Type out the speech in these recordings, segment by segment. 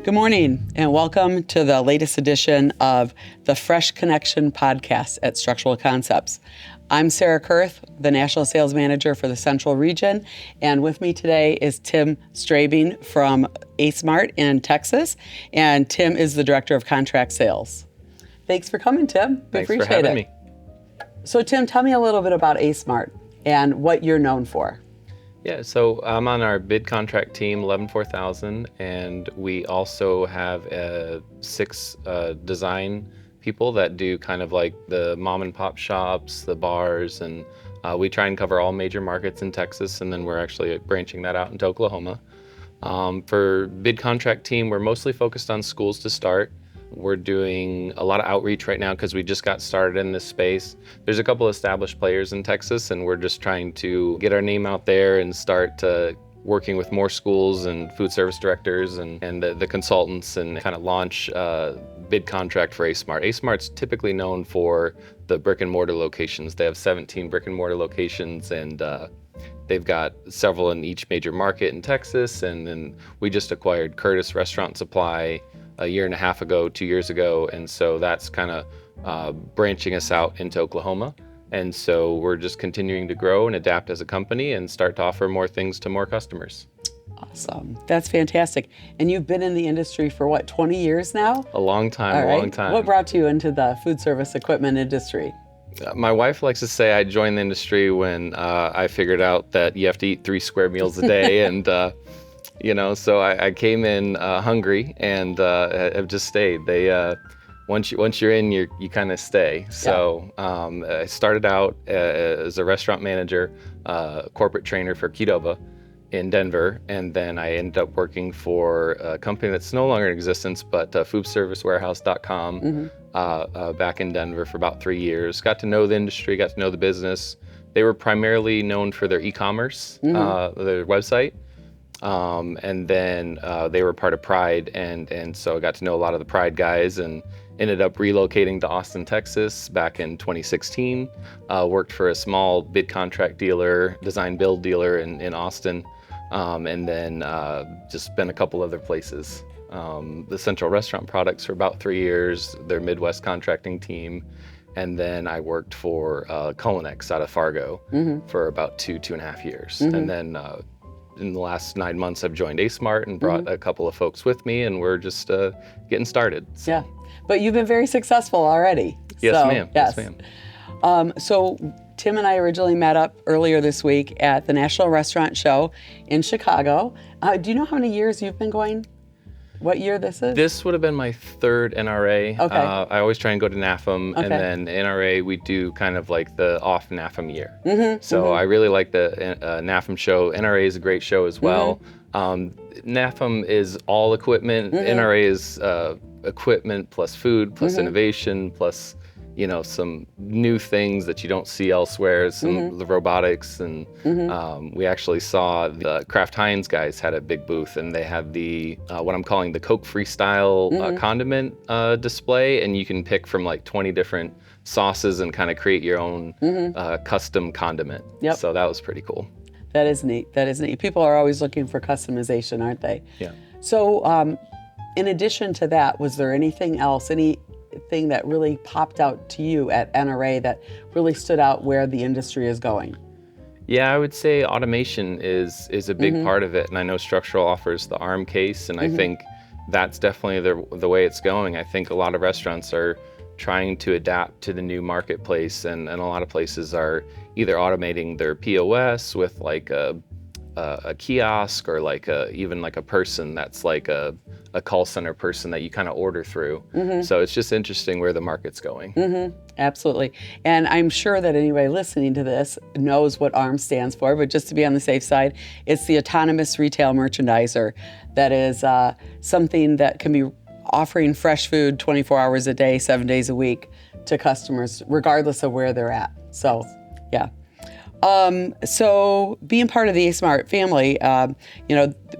Good morning, and welcome to the latest edition of the Fresh Connection podcast at Structural Concepts. I'm Sarah Kurth, the National Sales Manager for the Central Region, and with me today is Tim Strabbing from Ace Mart in Texas, and Tim is the Director of Contract Sales. Thanks for coming, Tim. Thanks for having me. So, Tim, tell me a little bit about Ace Mart and what you're known for. Yeah, so I'm on our bid contract team, 11-4000, and we also have 6 design people that do kind of like the mom and pop shops, the bars, and we try and cover all major markets in Texas, and then we're actually branching that out into Oklahoma. For bid contract team, we're mostly focused on schools to start. We're doing a lot of outreach right now because we just got started in this space. There's a couple established players in Texas, and we're just trying to get our name out there and start working with more schools and food service directors and the consultants and kind of launch a bid contract for Ace Mart. Ace Mart's typically known for the brick and mortar locations. They have 17 brick and mortar locations, and they've got several in each major market in Texas. And then we just acquired Curtis Restaurant Supply a year and a half ago, 2 years ago, and so that's kind of branching us out into Oklahoma. And so we're just continuing to grow and adapt as a company and start to offer more things to more customers. Awesome. That's fantastic. And you've been in the industry for what, 20 years now? A long time, All right. long time. What brought you into the food service equipment industry? My wife likes to say I joined the industry when I figured out that you have to eat 3 square meals a day, and so I came in hungry and have just stayed. Once you're in, you kind of stay. So I started out as a restaurant manager, corporate trainer for Qdoba in Denver, and then I ended up working for a company that's no longer in existence, but Foodservicewarehouse.com back in Denver for about 3 years. Got to know the industry, got to know the business. They were primarily known for their e-commerce, their website. And then they were part of Pride, and so I got to know a lot of the Pride guys and ended up relocating to Austin, Texas back in 2016. Worked for a small bid contract dealer, design build dealer in Austin, and then just been a couple other places. The Central Restaurant Products for about 3 years, their Midwest contracting team. And then I worked for Culinex out of Fargo for about 2.5 years. And then in the last 9 months, I've joined Ace Mart and brought a couple of folks with me, and we're just getting started. So. Yeah, but you've been very successful already. Yes, so, ma'am. Yes, ma'am. So Tim and I originally met up earlier this week at the National Restaurant Show in Chicago. Do you know how many years you've been going? What year this is? This would have been my 3rd NRA. Okay. I always try and go to NAFM, Okay. and then NRA, we do kind of like the off NAFM year. So I really like the NAFM show. NRA is a great show as well. NAFM is all equipment. NRA is equipment plus food plus innovation plus some new things that you don't see elsewhere, some the robotics, and we actually saw the Kraft Heinz guys had a big booth, and they had the what I'm calling the Coke Freestyle condiment display, and you can pick from like 20 different sauces and kind of create your own custom condiment. Yep. So that was pretty cool. That is neat. That is neat. People are always looking for customization, aren't they? Yeah. So in addition to that, was there anything else, anything that really popped out to you at NRA that really stood out where the industry is going? Yeah, I would say automation is a big part of it, and I know Structural offers the ARM case, and I think that's definitely the way it's going. I think a lot of restaurants are trying to adapt to the new marketplace, and a lot of places are either automating their POS with like a kiosk, or like even like a person that's like a call center person that you kind of order through. So it's just interesting where the market's going. Absolutely. And I'm sure that anybody listening to this knows what ARM stands for, but just to be on the safe side, it's the Autonomous Retail Merchandiser. That is something that can be offering fresh food 24 hours a day, 7 days a week to customers, regardless of where they're at. So, yeah. So being part of the Ace Mart family,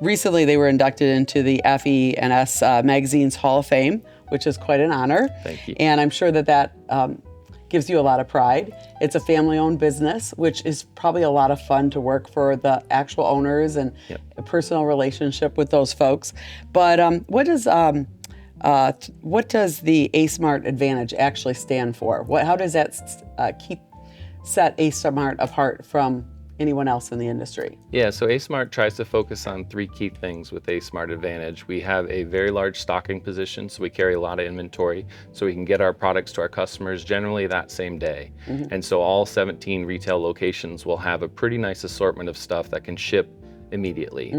recently they were inducted into the FE&S Magazine's Hall of Fame, which is quite an honor. Thank you. And I'm sure that gives you a lot of pride. It's a family-owned business, which is probably a lot of fun to work for the actual owners and a personal relationship with those folks. But what does the Ace Mart Advantage actually stand for? How does that set Ace Mart apart from anyone else in the industry? Yeah, so Ace Mart tries to focus on three key things with Ace Mart Advantage. We have a very large stocking position, so we carry a lot of inventory, so we can get our products to our customers generally that same day. And so all 17 retail locations will have a pretty nice assortment of stuff that can ship immediately.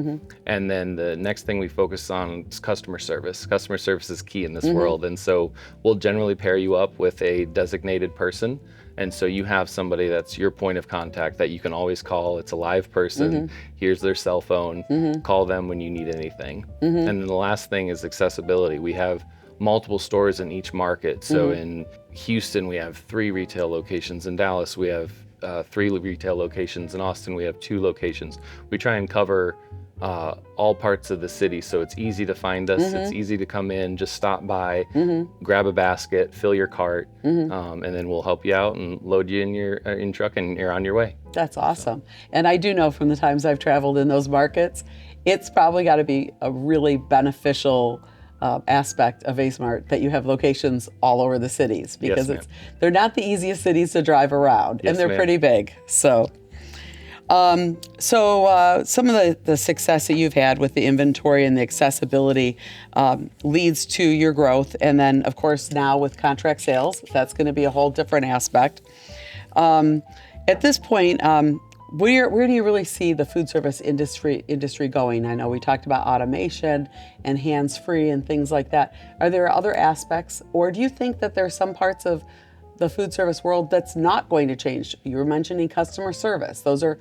And then the next thing we focus on is customer service. Customer service is key in this world, and so we'll generally pair you up with a designated person. And so you have somebody that's your point of contact that you can always call. It's a live person. Here's their cell phone. Call them when you need anything. And then the last thing is accessibility. We have multiple stores in each market. So in Houston, we have 3 retail locations. In Dallas, we have 3 retail locations. In Austin, we have 2 locations. We try and cover all parts of the city, so it's easy to find us. It's easy to come in, just stop by, grab a basket, fill your cart, and then we'll help you out and load you in your truck, and you're on your way. That's awesome. And I do know from the times I've traveled in those markets, it's probably got to be a really beneficial aspect of Ace Mart that you have locations all over the cities, because they're not the easiest cities to drive around, and they're pretty big. So some of the success that you've had with the inventory and the accessibility leads to your growth. And then, of course, now with contract sales, that's going to be a whole different aspect. At this point, where do you really see the food service industry going? I know we talked about automation and hands-free and things like that. Are there other aspects, or do you think that there are some parts of the food service world that's not going to change? You were mentioning customer service. Those are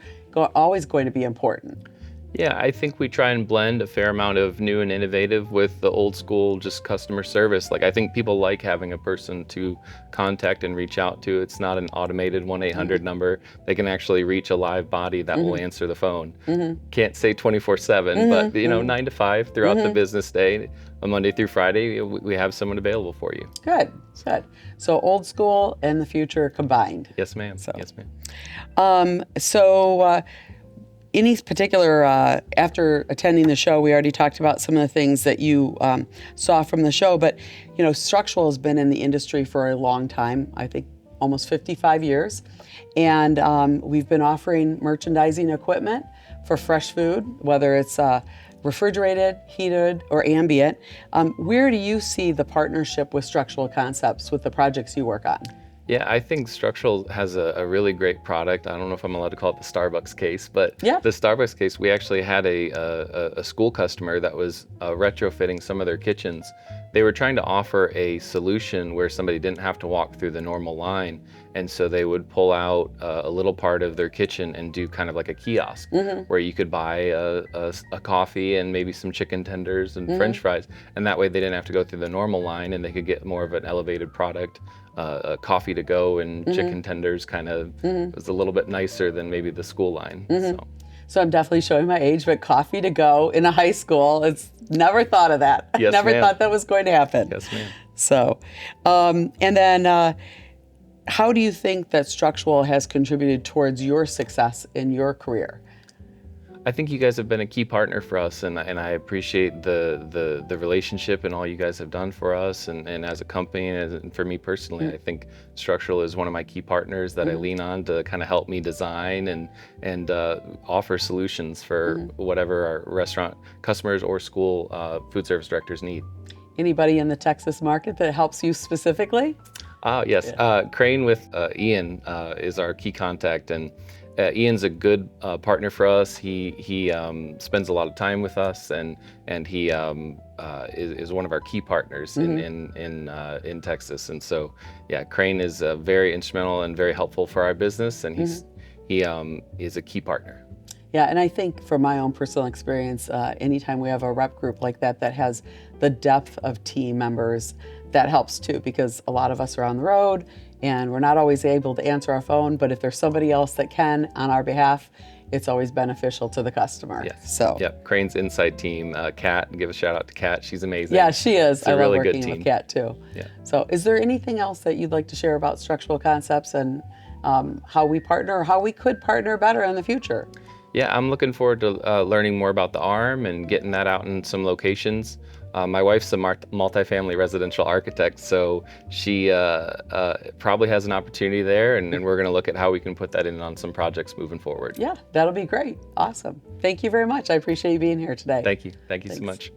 always going to be important. Yeah, I think we try and blend a fair amount of new and innovative with the old school, just customer service. Like, I think people like having a person to contact and reach out to. It's not an automated 1-800 number. They can actually reach a live body that will answer the phone. Can't say 24/7, but 9 to 5 throughout the business day, on Monday through Friday, we have someone available for you. Good. So old school and the future combined. Yes, ma'am. Yes, ma'am. Any particular, after attending the show, we already talked about some of the things that you saw from the show, but Structural has been in the industry for a long time, I think almost 55 years. And we've been offering merchandising equipment for fresh food, whether it's refrigerated, heated, or ambient. Where do you see the partnership with Structural Concepts with the projects you work on? Yeah, I think Structural has a really great product. I don't know if I'm allowed to call it the Starbucks case, but the Starbucks case, we actually had a school customer that was retrofitting some of their kitchens. They were trying to offer a solution where somebody didn't have to walk through the normal line, and so they would pull out a little part of their kitchen and do kind of like a kiosk where you could buy a coffee and maybe some chicken tenders and French fries, and that way they didn't have to go through the normal line, and they could get more of an elevated product. A coffee to go and chicken tenders kind of was a little bit nicer than maybe the school line. So I'm definitely showing my age, but coffee to go in a high school, it's never thought of that. Yes, never ma'am. thought that was going to happen. Yes, ma'am. So, and then how do you think that Structural has contributed towards your success in your career? I think you guys have been a key partner for us, and I appreciate the relationship and all you guys have done for us, and as a company, and for me personally, I think Structural is one of my key partners that I lean on to kind of help me design and offer solutions for whatever our restaurant customers or school food service directors need. Anybody in the Texas market that helps you specifically? Yes, Crane with Ian is our key contact, and Ian's a good partner for us. He spends a lot of time with us, and he is one of our key partners in Texas. And so, yeah, Crane is very instrumental and very helpful for our business, and he is a key partner. Yeah, and I think from my own personal experience, anytime we have a rep group like that has the depth of team members, that helps too, because a lot of us are on the road and we're not always able to answer our phone, but if there's somebody else that can on our behalf, it's always beneficial to the customer. Yes. So. Yep. Crane's Insight team, Kat, give a shout out to Kat. She's amazing. Yeah, she is. It's a I really love good working team. with Kat too. Yeah. So is there anything else that you'd like to share about Structural Concepts and how we partner, or how we could partner better in the future? Yeah, I'm looking forward to learning more about the ARM and getting that out in some locations. My wife's a multifamily residential architect, so she probably has an opportunity there, and we're going to look at how we can put that in on some projects moving forward. Yeah, that'll be great. Awesome. Thank you very much. I appreciate you being here today. Thank you. Thank you so Thanks. much.